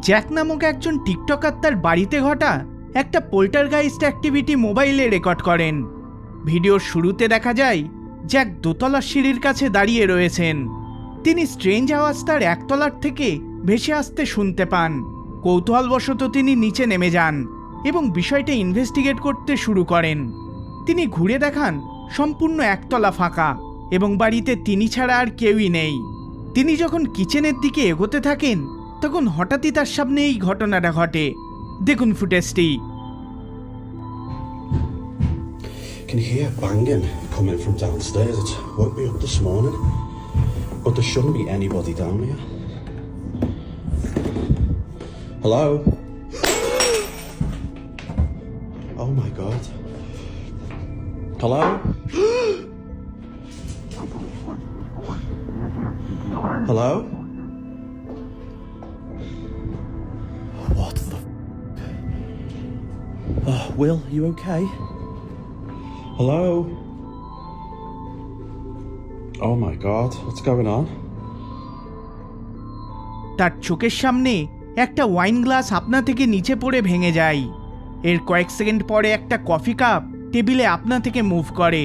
Jack নামক একজন TikToker তার বাড়িতে ঘটা একটা পোল্টারগাইস্ট অ্যাক্টিভিটি মোবাইলে রেকর্ড করেন। ভিডিওর শুরুতে দেখা যায় জ্যাক দোতলার সিঁড়ির কাছে দাঁড়িয়ে রয়েছেন। তিনি স্ট্রেঞ্জ আওয়াজ তার একতলার থেকে ভেসে আসতে শুনতে পান। কৌতূহলবশত তিনি নিচে নেমে যান এবং বিষয়টা ইনভেস্টিগেট করতে শুরু করেন। তিনি ঘুরে দেখান সম্পূর্ণ একতলা ফাঁকা এবং বাড়িতে তিনি ছাড়া আর কেউই নেই। তিনি যখন কিচেনের দিকে এগোতে থাকেন তখন হঠাৎই তার সামনে এই ঘটনাটা ঘটে। দেখুন ফুটেজটি। Can you hear banging coming from downstairs? It woke me up this morning, but there shouldn't be anybody down here. Hello? Oh my god. Hello? Hello? What the Will, you okay? Hello? Oh my god, what's going on? তার চোখের সামনে একটা wine glass আপনা থেকে নিচে পড়ে ভেঙে যায়। এর কয়েক সেকেন্ড পরে একটা কফি কাপ টেবিলে আপনা থেকে মুভ করে।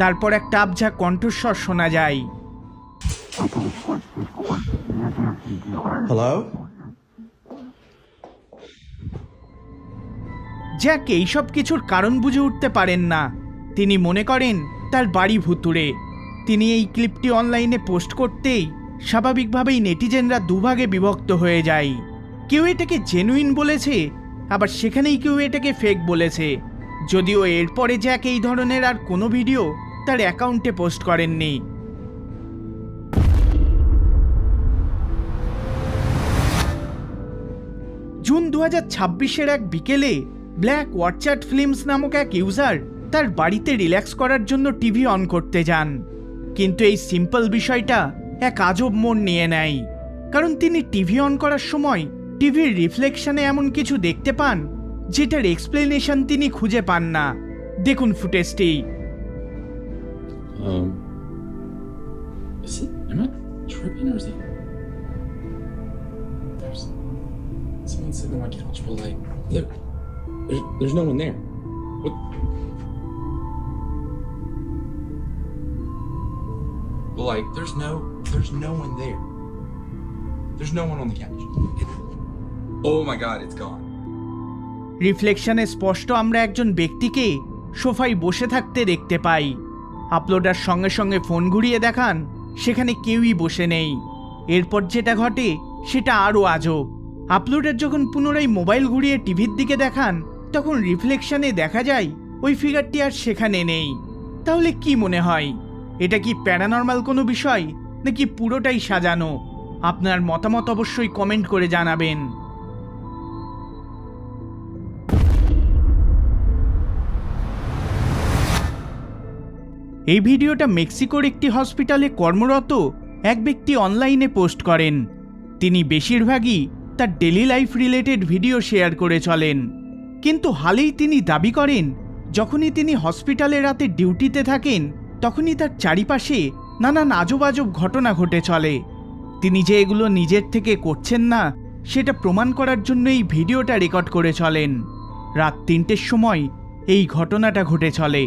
তারপর একটা আবঝা কণ্ঠস্বর শোনা যায়। Hello? জ্যাক এইসব কিছুর কারণ বুঝে উঠতে পারেন না। তিনি মনে করেন তার বাড়ি ভুতুড়ে। তিনি এই ক্লিপটি অনলাইনে পোস্ট করতেই স্বাভাবিকভাবেই নেটিজেনরা দুভাগে বিভক্ত হয়ে যায়। কেউ এটাকে জেনুইন বলেছে, আবার সেখানেই কেউ এটাকে ফেক বলেছে। যদিও এরপরে জ্যাক এই ধরনের আর কোনো ভিডিও তার অ্যাকাউন্টে পোস্ট করেননি। জুন 2026-এর এক বিকেলে ব্ল্যাক ওয়াটচার্ট ফিল্মস নামক এক ইউজার তার বাড়িতে রিল্যাক্স করার জন্য টিভি অন করতে যান। কিন্তু এই সিম্পল বিষয়টা এক আজব মোড় নিয়ে নেয়, কারণ তিনি টিভি অন করার সময় টিভির রিফ্লেকশনে এমন কিছু দেখতে পান যেটার এক্সপ্লেনেশন তিনি খুঁজে পান না। দেখুন ফুটেজটি। Am I tripping or is it? There's someone sitting on my couch, but like, look, there's no one there. What? But like, there's no one there. There's no one on the couch. Oh my god, it's gone. রিফ্লেকশনে স্পষ্ট আমরা একজন ব্যক্তিকে সোফায় বসে থাকতে দেখতে পাই। Uploader সঙ্গে সঙ্গে ফোন ঘুরিয়ে দেখান সেখানে কেউই বসে নেই। এরপর যেটা ঘটে সেটা আরও আজব। আপলোডার যখন পুনরায় মোবাইল ঘুরিয়ে টিভির দিকে দেখান তখন রিফ্লেকশনে দেখা যায় ওই ফিগারটি আর সেখানে নেই। তাহলে কি মনে হয়, এটা কি প্যারানর্মাল কোনো বিষয় নাকি পুরোটাই সাজানো? আপনার মতামত অবশ্যই কমেন্ট করে জানাবেন। এই ভিডিওটা মেক্সিকোর একটি হসপিটালে কর্মরত এক ব্যক্তি অনলাইনে পোস্ট করেন। তিনি বেশিরভাগই তার daily life related video share করে চলেন, কিন্তু হালেই তিনি দাবি করেন যখনই তিনি হসপিটালে রাতে ডিউটিতে থাকেন তখনই তার চারিপাশে নানান আজব আজব ঘটনা ঘটে চলে। তিনি যে এগুলো নিজের থেকে করছেন না সেটা প্রমাণ করার জন্য এই ভিডিওটা রেকর্ড করে চলেন। রাত 3টের সময় এই ঘটনাটা ঘটে চলে।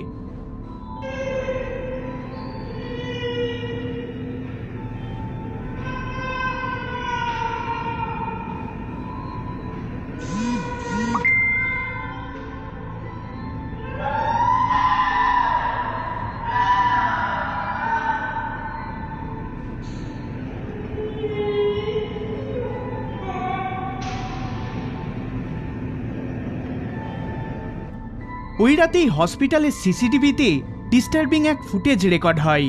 ওই রাতেই হসপিটালের সিসিটিভিতে ডিস্টার্বিং এক ফুটেজ রেকর্ড হয়।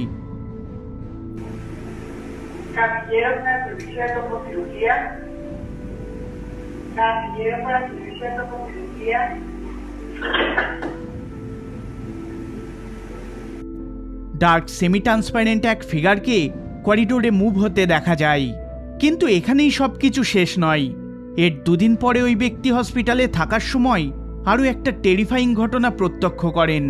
ডার্ক সেমি ট্রান্সপারেন্ট এক ফিগারকে করিডোরে মুভ হতে দেখা যায়। কিন্তু এখানেই সবকিছু শেষ নয়। এর 2 দিন পরে ওই ব্যক্তি হসপিটালে থাকার সময় আরও একটা টেরিফাইং ঘটনা প্রত্যক্ষ করেন।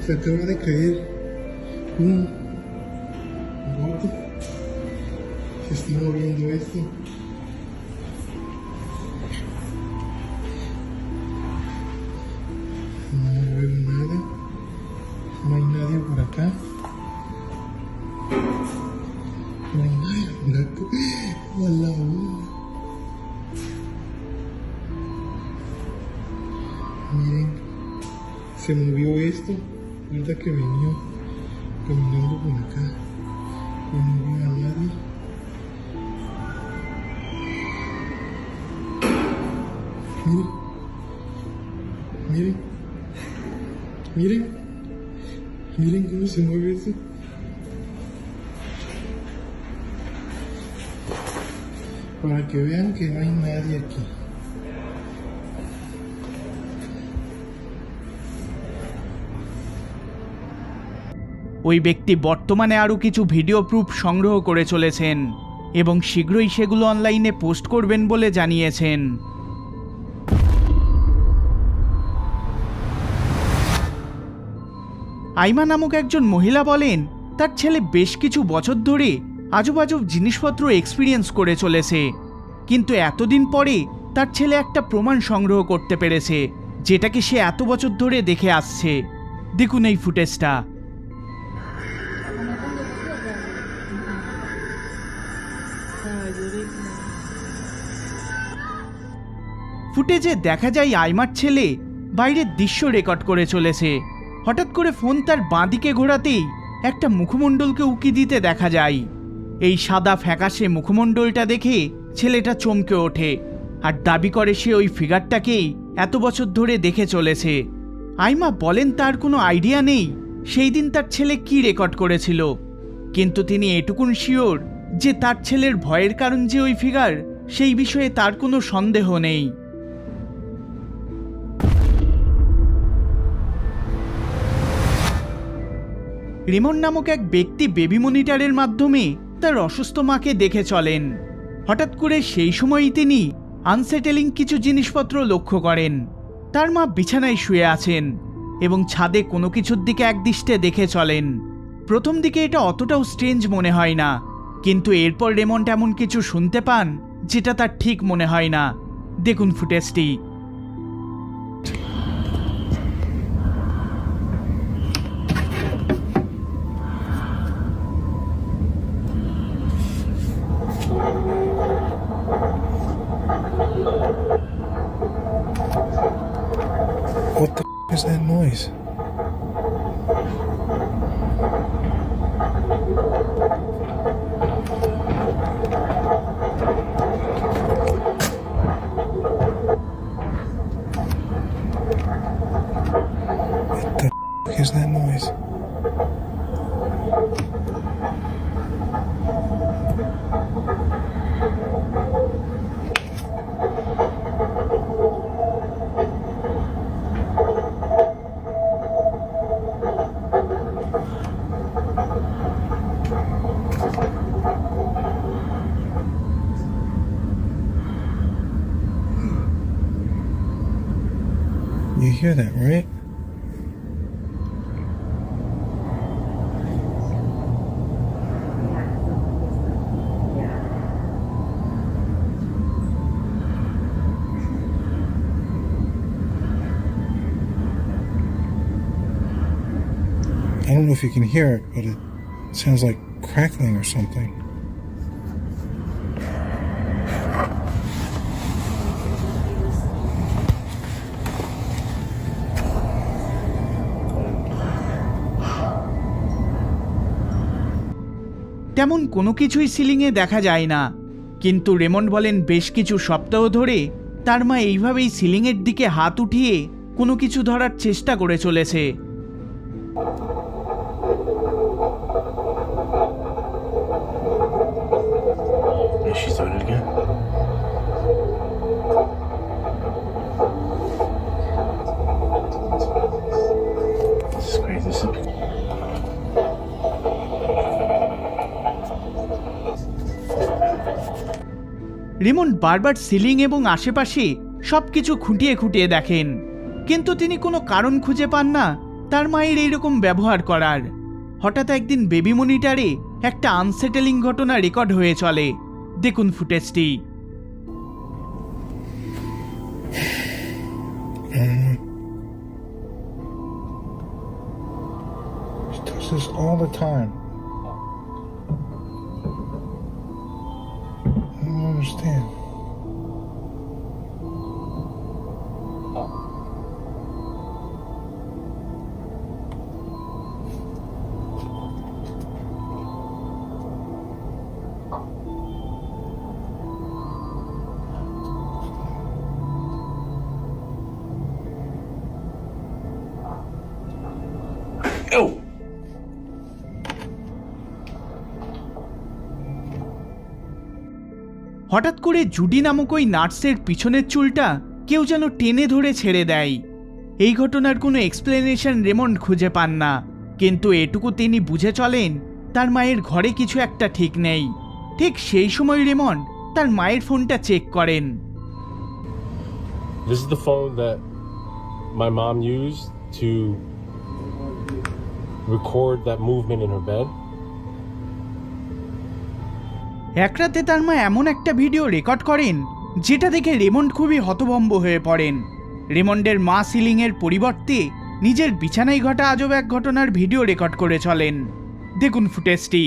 Se acaba de caer un bote. Se está moviendo esto. No veo nada. No hay nadie por acá. No hay nadie por acá. A la una. Miren, se movió esto. Ahorita que venía caminando por acá. No veo a nadie. Miren. Miren. Miren cómo se mueve eso. Para que vean que no hay nadie aquí. ওই ব্যক্তি বর্তমানে আরও কিছু video proof সংগ্রহ করে চলেছেন এবং শীঘ্রই সেগুলো অনলাইনে পোস্ট করবেন বলে জানিয়েছেন। আইমা নামক একজন মহিলা বলেন তার ছেলে বেশ কিছু বছর ধরে আজব আজব জিনিসপত্র এক্সপিরিয়েন্স করে চলেছে, কিন্তু এতদিন পরে তার ছেলে একটা প্রমাণ সংগ্রহ করতে পেরেছে যেটাকে সে এত বছর ধরে দেখে আসছে। দেখুন এই ফুটেজটা। ফুটেজে দেখা যায় আইমার ছেলে বাইরের দৃশ্য রেকর্ড করে চলেছে। হঠাৎ করে ফোন তার বাঁদিকে ঘোরাতেই একটা মুখমণ্ডলকে উকি দিতে দেখা যায়। এই সাদা ফ্যাকাশে মুখমণ্ডলটা দেখে ছেলেটা চমকে ওঠে আর দাবি করে সে ওই ফিগারটাকেই এত বছর ধরে দেখে চলেছে। আইমা বলেন তার কোনো আইডিয়া নেই সেই দিন তার ছেলে কি রেকর্ড করেছিল, কিন্তু তিনি এটুকুন শিওর যে তার ছেলের ভয়ের কারণ যে ওই ফিগার, সেই বিষয়ে তার কোনো সন্দেহ নেই। রেমন নামক এক ব্যক্তি বেবি মনিটরের মাধ্যমে তার অসুস্থ মাকে দেখে চলেন। হঠাৎ করে সেই সময়ই তিনি আনসেটেলিং কিছু জিনিসপত্র লক্ষ্য করেন। তার মা বিছানায় শুয়ে আছেন এবং ছাদে কোনো কিছুর দিকে একদৃষ্টে দেখে চলেন। প্রথম দিকে এটা অতটাও স্ট্রেঞ্জ মনে হয় না, কিন্তু এরপর রেমন্ড এমন কিছু শুনতে পান যেটা তার ঠিক মনে হয় না। দেখুন ফুটেজটি। What the is that noise? What the is that noise? You hear that, right? I don't know if you can hear it, but it sounds like crackling or something. তেমন কোনো কিছুই সিলিংয়ে দেখা যায় না, কিন্তু রেমন্ড বলেন বেশ কিছু সপ্তাহ ধরে তার মা এইভাবেই সিলিংয়ের দিকে হাত উঠিয়ে কোনো কিছু ধরার চেষ্টা করে চলেছে। She's doing it again. This is crazy. This is Raymond বারবার সিলিং এবং আশেপাশে সবকিছু খুঁটিয়ে খুঁটিয়ে দেখেন, কিন্তু তিনি কোনো কারণ খুঁজে পান না তার মায়ের এইরকম ব্যবহার করার। হঠাৎ একদিন বেবি মনিটরে একটা আনসেটেলিং ঘটনা রেকর্ড হয়ে চলে। দেখুন ফুটেজটি। She does this all the time. I don't understand. Oh! হঠাৎ করে জুডি নামক ওই নার্সের পিছনের চুলটা কেউ যেন টেনে ধরে ছেড়ে দেয়। এই ঘটনার কোনো এক্সপ্লেনেশন রেমন্ড খুঁজে পান না, কিন্তু এটুকু তিনি বুঝে চলেন তার মায়ের ঘরে কিছু একটা ঠিক নেই। ঠিক সেই সময় রেমন্ড তার মায়ের ফোনটা চেক করেন। This is the phone that my mom used to record that movement in her bed. এক রাতে তার মা এমন একটা ভিডিও রেকর্ড করেন যেটা দেখে রেমন্ড খুবই হতভম্ব হয়ে পড়েন। রেমন্ডের মা সিলিংয়ের পরিবর্তে নিজের বিছানায় ঘটা আজব এক ঘটনার ভিডিও রেকর্ড করে চলেন। দেখুন ফুটেজটি।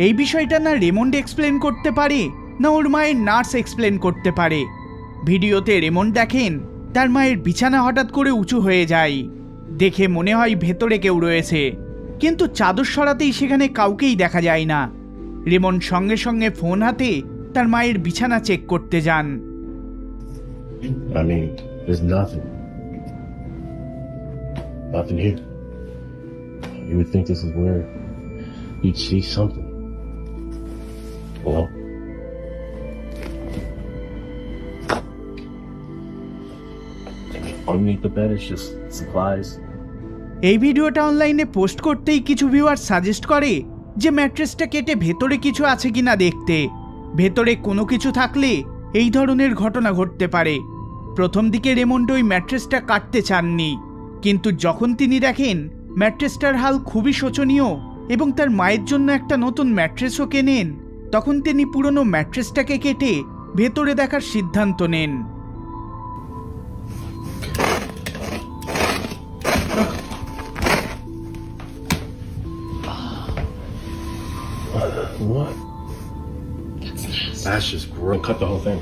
এই বিষয়টা না রেমন্ড এক্সপ্লেন করতে পারে না ওর মায়ের নার্স এক্সপ্লেন করতে পারে। ভিডিওতে রেমন্ড দেখেন তার মায়ের বিছানা হঠাৎ করে উঁচু হয়ে যায়। দেখে মনে হয় ভেতরে কেউ রয়েছে, কিন্তু চাদর সরাতেই সেখানে কাউকেই দেখা যায় না। রেমন্ড সঙ্গে সঙ্গে ফোন হাতে তার মায়ের বিছানা চেক করতে যান। I mean, there's nothing. Nothing here. You would think this is where you'd see something. Well, underneath the bed is just supplies. এই ভিডিওটা অনলাইনে পোস্ট করতেই কিছু ভিউয়ার সাজেস্ট করে যে ম্যাট্রেসটা কেটে ভেতরে কিছু আছে কিনা দেখতে। ভেতরে কোনো কিছু থাকলে এই ধরনের ঘটনা ঘটতে পারে। প্রথম দিকে রেমন্ড ওই ম্যাট্রেসটা কাটতে চাননি, কিন্তু যখন তিনি দেখেন ম্যাট্রেসটার হাল খুবই শোচনীয় এবং তার মায়ের জন্য একটা নতুন ম্যাট্রেসও কেনেন, তখন তিনি পুরনো ম্যাট্রেসটাকে কেটে ভেতরে দেখার সিদ্ধান্ত নেন। What? That's just gross. Cut the whole thing.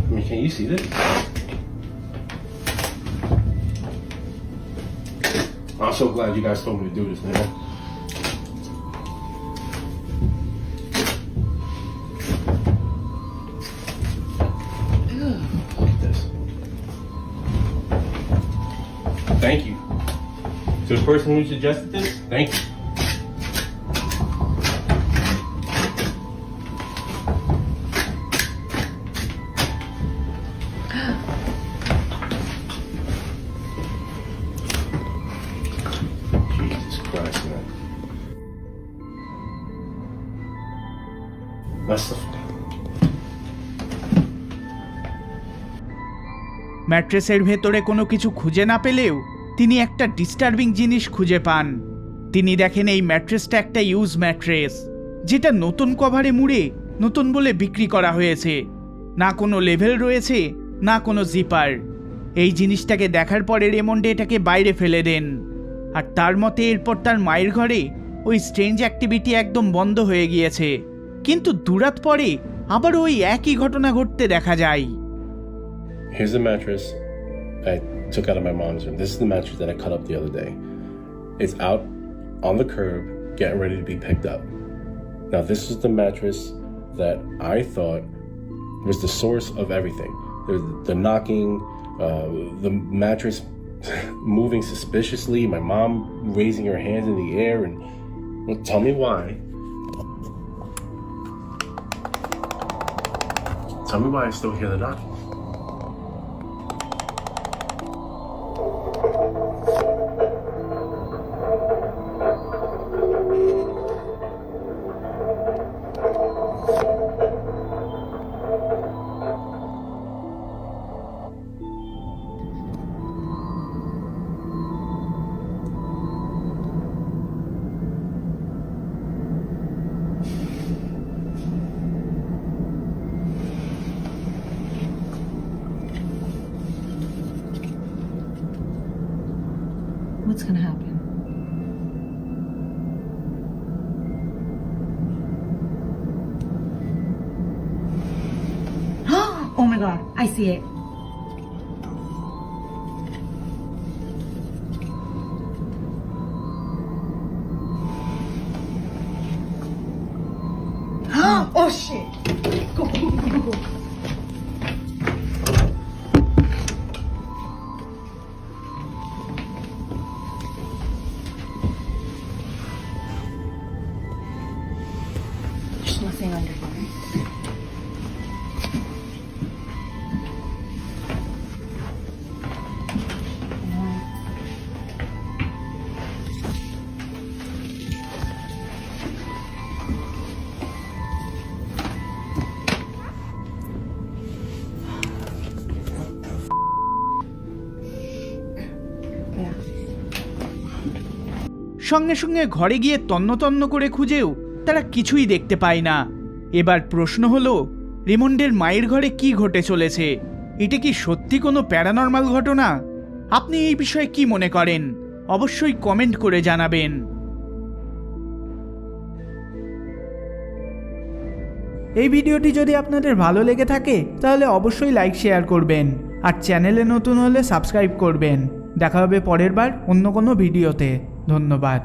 I mean, can you see this? I'm so glad you guys told me to do this, man. Look at this. Thank you. To the person who suggested this, thank you. My stuff. ম্যাট্রেসের ভেতরে কোনো কিছু খুঁজে না পেলেও তিনি একটা disturbing জিনিস খুঁজে পান। তিনি দেখেন এই ম্যাট্রেসটা একটা ইউজ ম্যাট্রেস, যেটা নতুন কভারে মুড়ে নতুন বলে বিক্রি করা হয়েছে। না কোনো লেভেল রয়েছে, না কোনো জিপার। এই জিনিসটাকে দেখার পরে রেমন্ডে এটাকে বাইরে ফেলে দেন। আর তার মতে এরপর তার মায়ের ঘরে ওই স্ট্রেঞ্জ অ্যাক্টিভিটি একদম বন্ধ হয়ে গিয়েছে। কিন্তু দুরাত পরে আবার ওই একই ঘটনা ঘটতে দেখা যায়। Here's the mattress I took out of my mom's room. This is the mattress that I cut up the other day. It's out on the curb, getting ready to be picked up. Now, this is the mattress that I thought was the source of everything. The knocking, the mattress moving suspiciously, my mom raising her hands in the air, and well, tell me why. Tell me why I still hear the knocking. What's gonna happen? Oh my god, I see it. Oh shit! Go, go, go, go, go. There's nothing under here. Yeah. সঙ্গে সঙ্গে ঘরে গিয়ে তন্ন তন্ন করে খুঁজেও তারা কিছুই দেখতে পায় না। এবার প্রশ্ন হলো, রেমন্ডের মায়ের ঘরে কি ঘটে চলেছে? এটা কি সত্যি কোনো প্যারানর্মাল ঘটনা? আপনি এই বিষয়ে কি মনে করেন? অবশ্যই কমেন্ট করে জানাবেন। এই ভিডিওটি যদি আপনাদের ভালো লেগে থাকে তাহলে অবশ্যই লাইক শেয়ার করবেন, আর চ্যানেলে নতুন হলে সাবস্ক্রাইব করবেন। দেখা হবে পরের বার অন্য কোনো ভিডিওতে। ধন্যবাদ।